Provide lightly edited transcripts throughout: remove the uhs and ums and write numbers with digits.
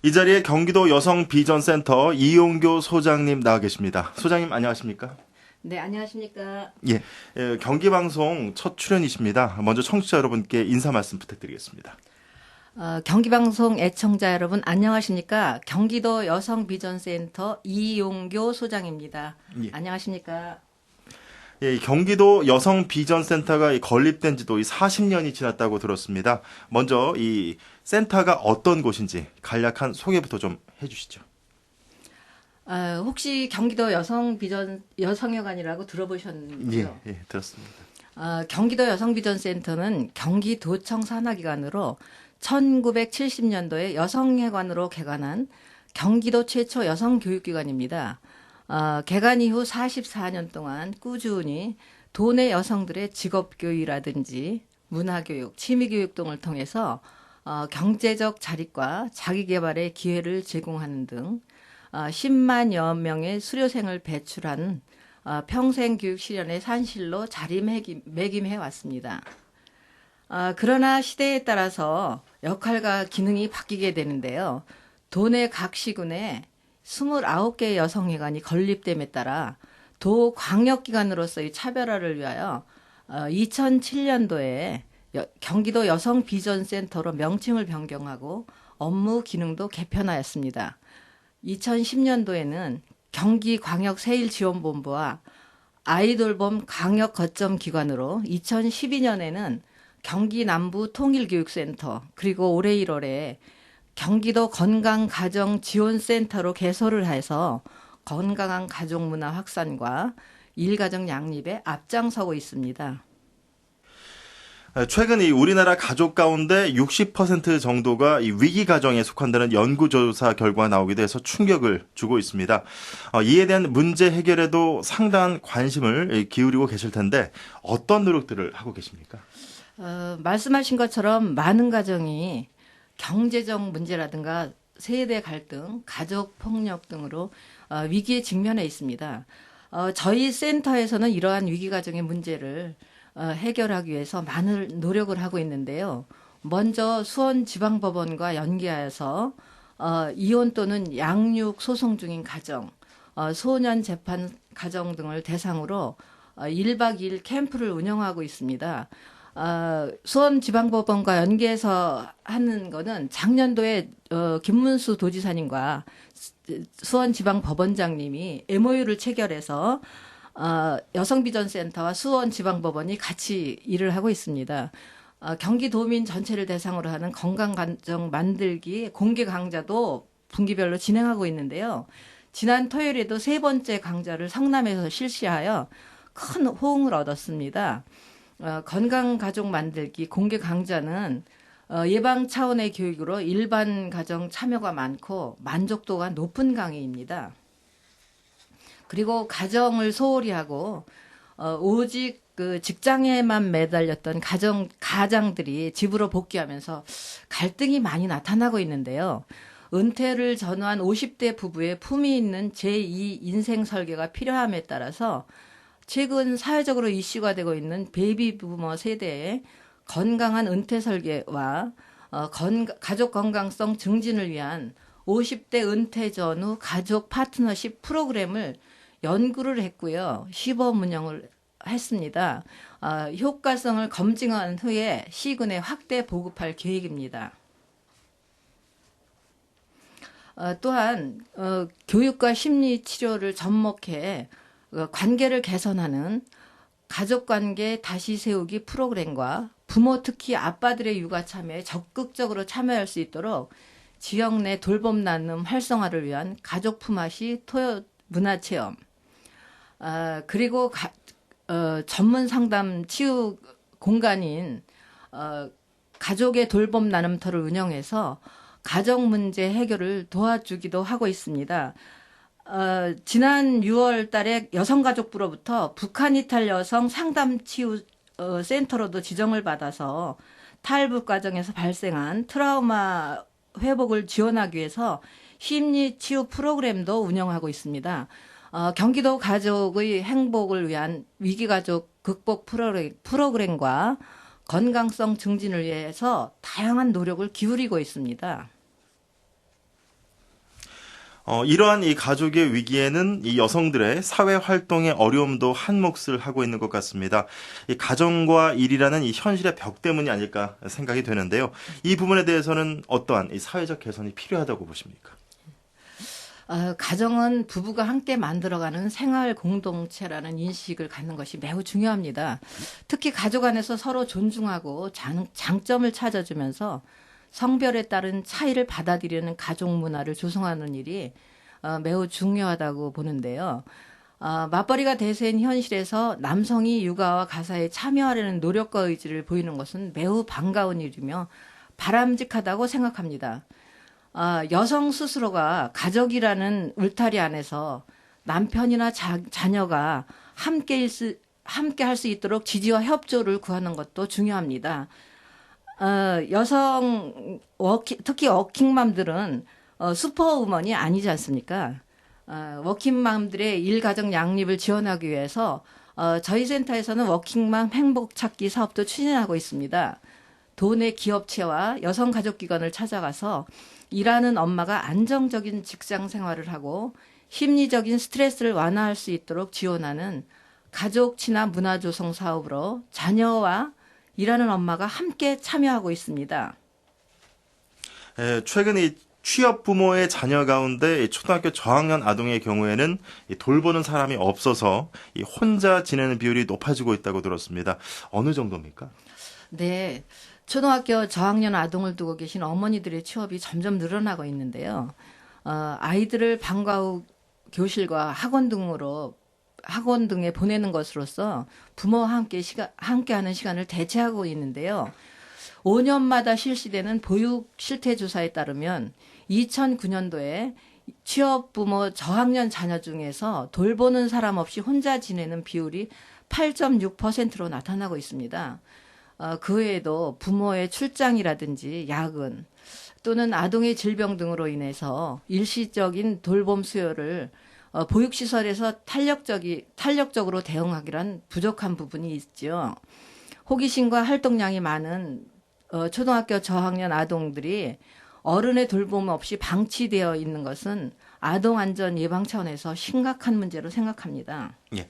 이 자리에 경기도 여성비전센터 이용교 소장님 나와 계십니다. 소장님 안녕하십니까? 네, 안녕하십니까? 예, 경기방송 첫 출연이십니다. 먼저 청취자 여러분께 인사 말씀 부탁드리겠습니다. 경기방송 애청자 여러분 안녕하십니까? 경기도 여성비전센터 이용교 소장입니다. 예. 안녕하십니까? 예, 경기도 여성비전센터가 건립된 지도 40년이 지났다고 들었습니다. 먼저 이 센터가 어떤 곳인지 간략한 소개부터 좀 해주시죠. 혹시 경기도 여성여관이라고 들어보셨는지요? 예, 들었습니다. 경기도 여성비전센터는 경기도청 산하기관으로 1970년도에 여성회관으로 개관한 경기도 최초 여성교육기관입니다. 개관 이후 44년 동안 꾸준히 도내 여성들의 직업교육이라든지 문화교육, 취미교육 등을 통해서 경제적 자립과 자기개발의 기회를 제공하는 등 10만여 명의 수료생을 배출한 평생교육 실현의 산실로 자리매김해 왔습니다. 그러나 시대에 따라서 역할과 기능이 바뀌게 되는데요. 도내 각 시군에 29개의 여성회관이 건립됨에 따라 도 광역기관으로서의 차별화를 위하여 2007년도에 경기도 여성비전센터로 명칭을 변경하고 업무 기능도 개편하였습니다. 2010년도에는 경기광역세일지원본부와 아이돌봄 광역거점기관으로 2012년에는 경기남부통일교육센터 그리고 올해 1월에 경기도 건강가정지원센터로 개설을 해서 건강한 가족문화 확산과 일가정 양립에 앞장서고 있습니다. 최근 이 우리나라 가족 가운데 60% 정도가 이 위기 가정에 속한다는 연구조사 결과가 나오기도 해서 충격을 주고 있습니다. 이에 대한 문제 해결에도 상당한 관심을 기울이고 계실 텐데 어떤 노력들을 하고 계십니까? 말씀하신 것처럼 많은 가정이 경제적 문제라든가 세대 갈등, 가족 폭력 등으로 위기에 직면해 있습니다. 저희 센터에서는 이러한 위기 가정의 문제를 해결하기 위해서 많은 노력을 하고 있는데요. 먼저 수원지방법원과 연계하여서 이혼 또는 양육 소송 중인 가정, 소년 재판 가정 등을 대상으로 1박 2일 캠프를 운영하고 있습니다. 수원지방법원과 연계해서 하는 거는 작년도에 김문수 도지사님과 수원지방법원장님이 MOU를 체결해서 여성비전센터와 수원지방법원이 같이 일을 하고 있습니다. 경기도민 전체를 대상으로 하는 건강가정 만들기 공개 강좌도 분기별로 진행하고 있는데요. 지난 토요일에도 3번째 강좌를 성남에서 실시하여 큰 호응을 얻었습니다. 건강가족 만들기 공개 강좌는 예방 차원의 교육으로 일반 가정 참여가 많고 만족도가 높은 강의입니다. 그리고 가정을 소홀히 하고 오직 그 직장에만 매달렸던 가장들이 집으로 복귀하면서 갈등이 많이 나타나고 있는데요. 은퇴를 전후한 50대 부부의 품위 있는 제2 인생 설계가 필요함에 따라서 최근 사회적으로 이슈가 되고 있는 베이비부머 세대의 건강한 은퇴 설계와 가족 건강성 증진을 위한 50대 은퇴 전후 가족 파트너십 프로그램을 연구를 했고요. 시범 운영을 했습니다. 효과성을 검증한 후에 시군에 확대 보급할 계획입니다. 또한 교육과 심리 치료를 접목해 관계를 개선하는 가족관계 다시 세우기 프로그램과 부모 특히 아빠들의 육아 참여에 적극적으로 참여할 수 있도록 지역 내 돌봄 나눔 활성화를 위한 가족 품앗이 토요 문화체험 그리고 전문 상담 치유 공간인 가족의 돌봄 나눔터를 운영해서 가정 문제 해결을 도와주기도 하고 있습니다. 지난 6월 달에 여성가족부로부터 북한 이탈 여성 상담 치유 센터로도 지정을 받아서 탈북 과정에서 발생한 트라우마 회복을 지원하기 위해서 심리 치유 프로그램도 운영하고 있습니다. 경기도 가족의 행복을 위한 위기가족 극복 프로그램과 건강성 증진을 위해서 다양한 노력을 기울이고 있습니다. 이러한 이 가족의 위기에는 이 여성들의 사회 활동의 어려움도 한 몫을 하고 있는 것 같습니다. 이 가정과 일이라는 이 현실의 벽 때문이 아닐까 생각이 되는데요. 이 부분에 대해서는 어떠한 이 사회적 개선이 필요하다고 보십니까? 가정은 부부가 함께 만들어가는 생활 공동체라는 인식을 갖는 것이 매우 중요합니다. 특히 가족 안에서 서로 존중하고 장점을 찾아주면서 성별에 따른 차이를 받아들이는 가족 문화를 조성하는 일이 매우 중요하다고 보는데요. 맞벌이가 대세인 현실에서 남성이 육아와 가사에 참여하려는 노력과 의지를 보이는 것은 매우 반가운 일이며 바람직하다고 생각합니다. 여성 스스로가 가족이라는 울타리 안에서 남편이나 자녀가 함께 할 수 있도록 지지와 협조를 구하는 것도 중요합니다. 특히 워킹맘들은 슈퍼우먼이 아니지 않습니까? 워킹맘들의 일가정 양립을 지원하기 위해서 저희 센터에서는 워킹맘 행복 찾기 사업도 추진하고 있습니다. 도내 기업체와 여성가족기관을 찾아가서 일하는 엄마가 안정적인 직장 생활을 하고 심리적인 스트레스를 완화할 수 있도록 지원하는 가족 친화 문화 조성 사업으로 자녀와 일하는 엄마가 함께 참여하고 있습니다. 최근 이 취업 부모의 자녀 가운데 이 초등학교 저학년 아동의 경우에는 이 돌보는 사람이 없어서 이 혼자 지내는 비율이 높아지고 있다고 들었습니다. 어느 정도입니까? 네. 초등학교 저학년 아동을 두고 계신 어머니들의 취업이 점점 늘어나고 있는데요. 아이들을 방과 후 교실과 학원 등에 보내는 것으로서 부모와 함께하는 시간을 대체하고 있는데요. 5년마다 실시되는 보육 실태 조사에 따르면 2009년도에 취업 부모 저학년 자녀 중에서 돌보는 사람 없이 혼자 지내는 비율이 8.6%로 나타나고 있습니다. 그 외에도 부모의 출장이라든지 야근 또는 아동의 질병 등으로 인해서 일시적인 돌봄 수요를 보육시설에서 탄력적으로 대응하기란 부족한 부분이 있죠. 호기심과 활동량이 많은 초등학교 저학년 아동들이 어른의 돌봄 없이 방치되어 있는 것은 아동 안전 예방 차원에서 심각한 문제로 생각합니다. 예.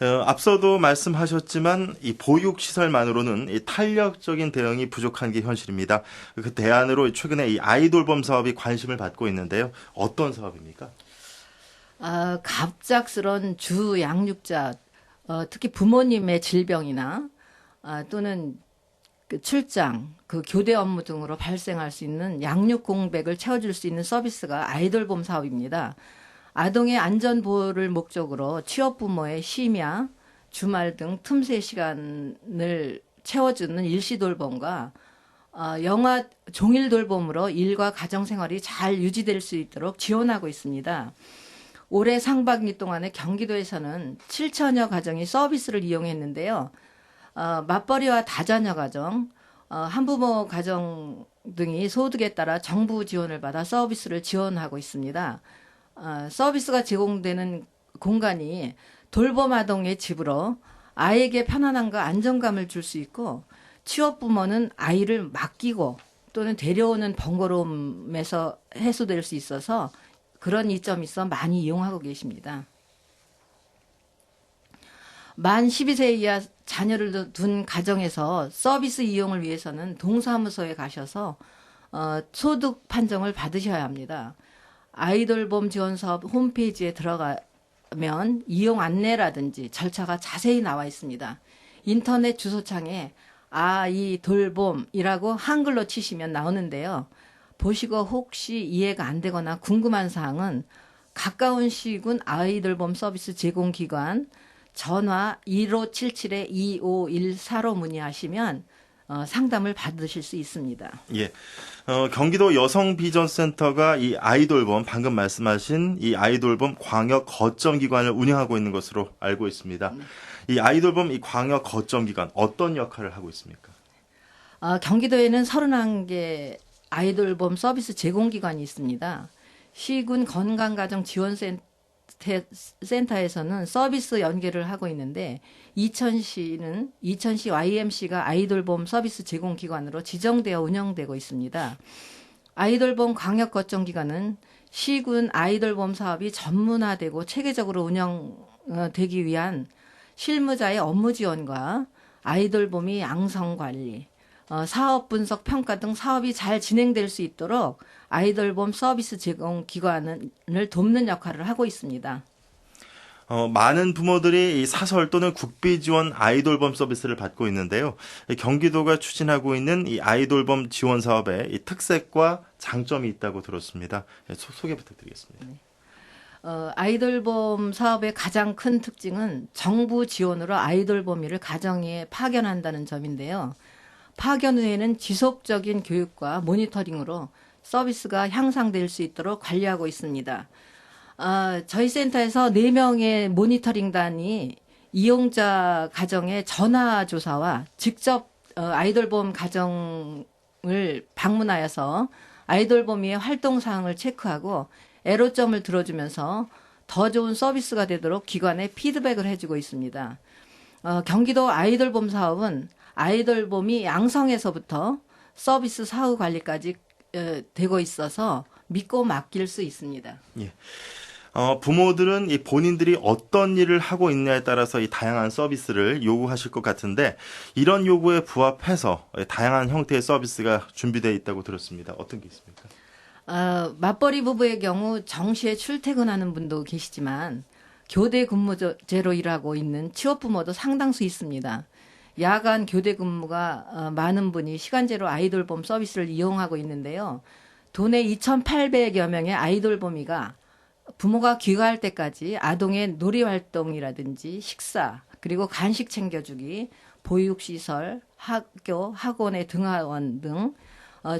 앞서도 말씀하셨지만 이 보육 시설만으로는 이 탄력적인 대응이 부족한 게 현실입니다. 그 대안으로 최근에 이 아이돌봄 사업이 관심을 받고 있는데요. 어떤 사업입니까? 갑작스런 주 양육자, 특히 부모님의 질병이나 또는 그 출장, 그 교대 업무 등으로 발생할 수 있는 양육 공백을 채워줄 수 있는 서비스가 아이돌봄 사업입니다. 아동의 안전 보호를 목적으로 취업 부모의 심야, 주말 등 틈새 시간을 채워주는 일시 돌봄과 영아 종일 돌봄으로 일과 가정 생활이 잘 유지될 수 있도록 지원하고 있습니다. 올해 상반기 동안에 경기도에서는 7천여 가정이 서비스를 이용했는데요. 맞벌이와 다자녀 가정, 한부모 가정 등이 소득에 따라 정부 지원을 받아 서비스를 지원하고 있습니다. 서비스가 제공되는 공간이 돌봄 아동의 집으로 아이에게 편안함과 안정감을 줄 수 있고 취업 부모는 아이를 맡기고 또는 데려오는 번거로움에서 해소될 수 있어서 그런 이점이 있어 많이 이용하고 계십니다. 만 12세 이하 자녀를 둔 가정에서 서비스 이용을 위해서는 동사무소에 가셔서 소득 판정을 받으셔야 합니다. 아이돌봄 지원사업 홈페이지에 들어가면 이용 안내라든지 절차가 자세히 나와 있습니다. 인터넷 주소창에 아이돌봄이라고 한글로 치시면 나오는데요. 보시고 혹시 이해가 안 되거나 궁금한 사항은 가까운 시군 아이돌봄 서비스 제공기관 전화 1577-2514로 문의하시면 상담을 받으실 수 있습니다. 예. 경기도 여성비전센터가 이 아이돌봄, 방금 말씀하신 이 아이돌봄 광역 거점기관을 운영하고 있는 것으로 알고 있습니다. 이 아이돌봄 이 광역 거점기관 어떤 역할을 하고 있습니까? 경기도에는 31개 아이돌봄 서비스 제공기관이 있습니다. 시군 건강가정지원센터에서는 서비스 연계를 하고 있는데 이천시 YMC가 아이돌봄 서비스 제공기관으로 지정되어 운영되고 있습니다. 아이돌봄 광역거점기관은 시군 아이돌봄 사업이 전문화되고 체계적으로 운영되기 위한 실무자의 업무 지원과 아이돌봄이 양성 관리, 사업 분석 평가 등 사업이 잘 진행될 수 있도록 아이돌봄 서비스 제공 기관을 돕는 역할을 하고 있습니다. 많은 부모들이 이 사설 또는 국비 지원 아이돌봄 서비스를 받고 있는데요. 경기도가 추진하고 있는 이 아이돌봄 지원 사업의 이 특색과 장점이 있다고 들었습니다. 소개 부탁드리겠습니다. 아이돌봄 사업의 가장 큰 특징은 정부 지원으로 아이돌 봄이를 가정에 파견한다는 점인데요. 파견 후에는 지속적인 교육과 모니터링으로 서비스가 향상될 수 있도록 관리하고 있습니다. 저희 센터에서 4명의 모니터링단이 이용자 가정의 전화조사와 직접 아이돌봄 가정을 방문하여서 아이돌봄이의 활동사항을 체크하고 애로점을 들어주면서 더 좋은 서비스가 되도록 기관에 피드백을 해주고 있습니다. 경기도 아이돌봄 사업은 아이돌봄이 양성에서부터 서비스 사후 관리까지 되고 있어서 믿고 맡길 수 있습니다. 예. 부모들은 이 본인들이 어떤 일을 하고 있냐에 따라서 이 다양한 서비스를 요구하실 것 같은데 이런 요구에 부합해서 다양한 형태의 서비스가 준비되어 있다고 들었습니다. 어떤 게 있습니까? 맞벌이 부부의 경우 정시에 출퇴근하는 분도 계시지만 교대 근무제로 일하고 있는 취업 부모도 상당수 있습니다. 야간 교대 근무가 많은 분이 시간제로 아이돌봄 서비스를 이용하고 있는데요. 도내 2,800여 명의 아이돌봄이가 부모가 귀가할 때까지 아동의 놀이활동이라든지 식사, 그리고 간식 챙겨주기, 보육시설, 학교, 학원의 등하원 등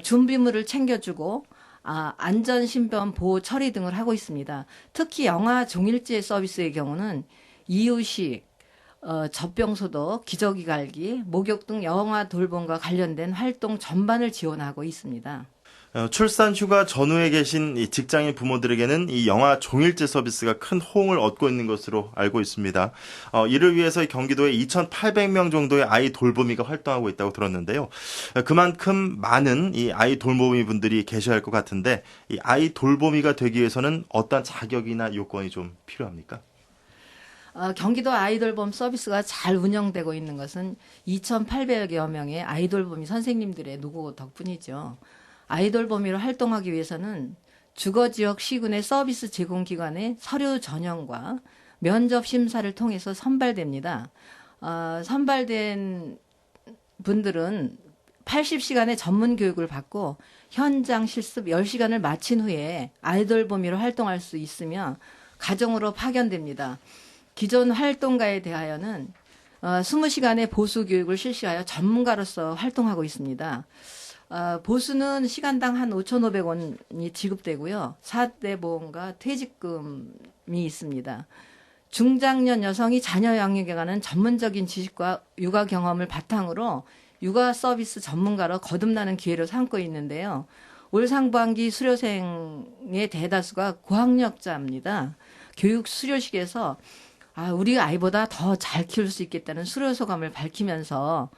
준비물을 챙겨주고 안전신변 보호 처리 등을 하고 있습니다. 특히 영아 종일제 서비스의 경우는 이유식, 젖병소독, 기저귀 갈기, 목욕 등 영아 돌봄과 관련된 활동 전반을 지원하고 있습니다. 출산 휴가 전후에 계신 이 직장인 부모들에게는 이 영아 종일제 서비스가 큰 호응을 얻고 있는 것으로 알고 있습니다. 이를 위해서 경기도에 2,800명 정도의 아이 돌보미가 활동하고 있다고 들었는데요. 그만큼 많은 이 아이 돌보미 분들이 계셔야 할 것 같은데 이 아이 돌보미가 되기 위해서는 어떤 자격이나 요건이 좀 필요합니까? 경기도 아이돌봄 서비스가 잘 운영되고 있는 것은 2,800여 명의 아이돌봄이 선생님들의 노고 덕분이죠. 아이돌봄이로 활동하기 위해서는 주거지역 시군의 서비스 제공기관의 서류 전형과 면접 심사를 통해서 선발됩니다. 선발된 분들은 80시간의 전문 교육을 받고 현장 실습 10시간을 마친 후에 아이돌봄이로 활동할 수 있으며 가정으로 파견됩니다. 기존 활동가에 대하여는 20시간의 보수 교육을 실시하여 전문가로서 활동하고 있습니다. 보수는 시간당 한 5,500원이 지급되고요. 4대 보험과 퇴직금이 있습니다. 중장년 여성이 자녀 양육에 관한 전문적인 지식과 육아 경험을 바탕으로 육아 서비스 전문가로 거듭나는 기회를 삼고 있는데요. 올 상반기 수료생의 대다수가 고학력자입니다. 교육 수료식에서 우리 아이보다 더 잘 키울 수 있겠다는 수료 소감을 밝히면서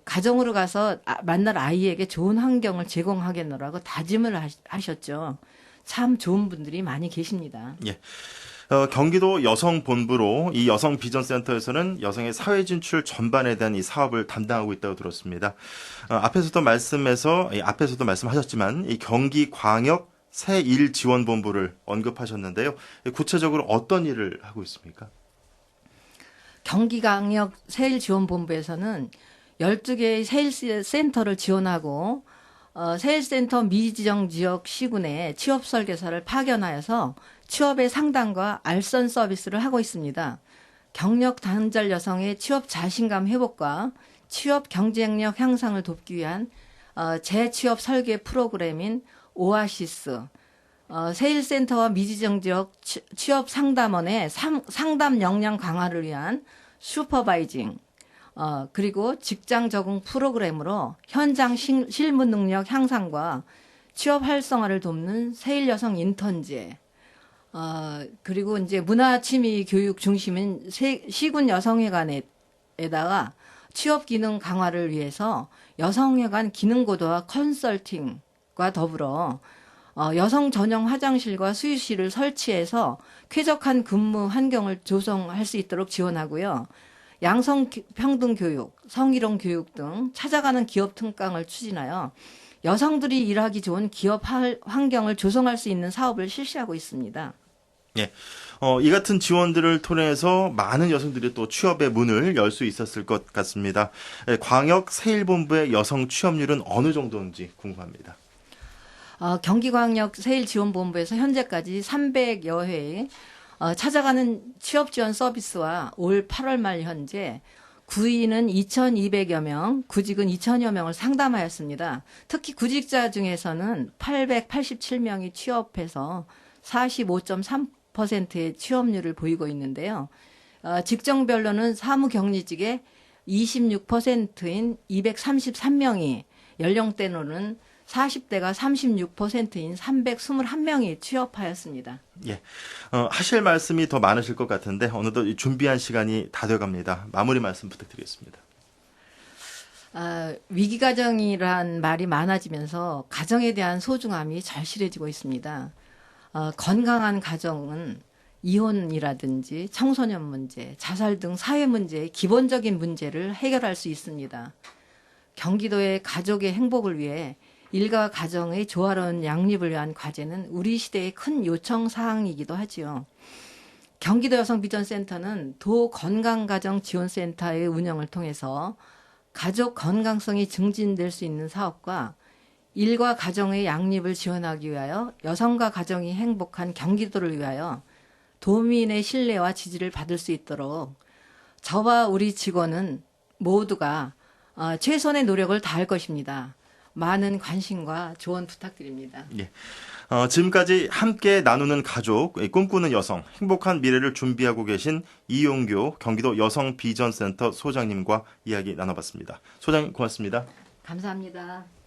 가정으로 가서 만날 아이에게 좋은 환경을 제공하겠노라고 다짐을 하셨죠. 참 좋은 분들이 많이 계십니다. 예. 경기도 여성본부로 이 여성비전센터에서는 여성의 사회 진출 전반에 대한 이 사업을 담당하고 있다고 들었습니다. 앞에서도 말씀하셨지만 이 경기광역 새일지원본부를 언급하셨는데요. 구체적으로 어떤 일을 하고 있습니까? 경기광역 새일지원본부에서는 12개의 세일센터를 지원하고 세일센터 미지정 지역 시군에 취업 설계사를 파견하여서 취업의 상담과 알선 서비스를 하고 있습니다. 경력 단절 여성의 취업 자신감 회복과 취업 경쟁력 향상을 돕기 위한 재취업 설계 프로그램인 오아시스, 세일센터와 미지정 지역 취업 상담원의 상담 역량 강화를 위한 슈퍼바이징, 그리고 직장 적응 프로그램으로 현장 실무 능력 향상과 취업 활성화를 돕는 세일 여성 인턴제, 그리고 이제 문화 취미 교육 중심인 시군 여성회관에다가 취업 기능 강화를 위해서 여성회관 기능 고도화 컨설팅과 더불어 여성 전용 화장실과 수유실을 설치해서 쾌적한 근무 환경을 조성할 수 있도록 지원하고요. 양성 평등 교육, 성희롱 교육 등 찾아가는 기업 특강을 추진하여 여성들이 일하기 좋은 기업 환경을 조성할 수 있는 사업을 실시하고 있습니다. 예. 이 같은 지원들을 통해서 많은 여성들이 또 취업의 문을 열 수 있었을 것 같습니다. 광역 세일본부의 여성 취업률은 어느 정도인지 궁금합니다. 경기광역 세일지원본부에서 현재까지 300여 회의 찾아가는 취업 지원 서비스와 올 8월 말 현재 구인은 2,200여 명, 구직은 2,000여 명을 상담하였습니다. 특히 구직자 중에서는 887명이 취업해서 45.3%의 취업률을 보이고 있는데요. 직종별로는 사무격리직의 26%인 233명이, 연령대로는 40대가 36%인 321명이 취업하였습니다. 예. 하실 말씀이 더 많으실 것 같은데 어느덧 준비한 시간이 다 돼갑니다. 마무리 말씀 부탁드리겠습니다. 위기가정이란 말이 많아지면서 가정에 대한 소중함이 절실해지고 있습니다. 건강한 가정은 이혼이라든지 청소년 문제, 자살 등 사회 문제의 기본적인 문제를 해결할 수 있습니다. 경기도의 가족의 행복을 위해 일가 가정의 조화로운 양립을 위한 과제는 우리 시대의 큰 요청 사항이기도 하지요. 경기도 여성비전센터는 도 건강가정지원센터의 운영을 통해서 가족 건강성이 증진될 수 있는 사업과 일과 가정의 양립을 지원하기 위하여 여성과 가정이 행복한 경기도를 위하여 도민의 신뢰와 지지를 받을 수 있도록 저와 우리 직원은 모두가 최선의 노력을 다할 것입니다. 많은 관심과 조언 부탁드립니다. 예. 지금까지 함께 나누는 가족, 꿈꾸는 여성, 행복한 미래를 준비하고 계신 이용교 경기도 여성비전센터 소장님과 이야기 나눠봤습니다. 소장님 고맙습니다. 감사합니다.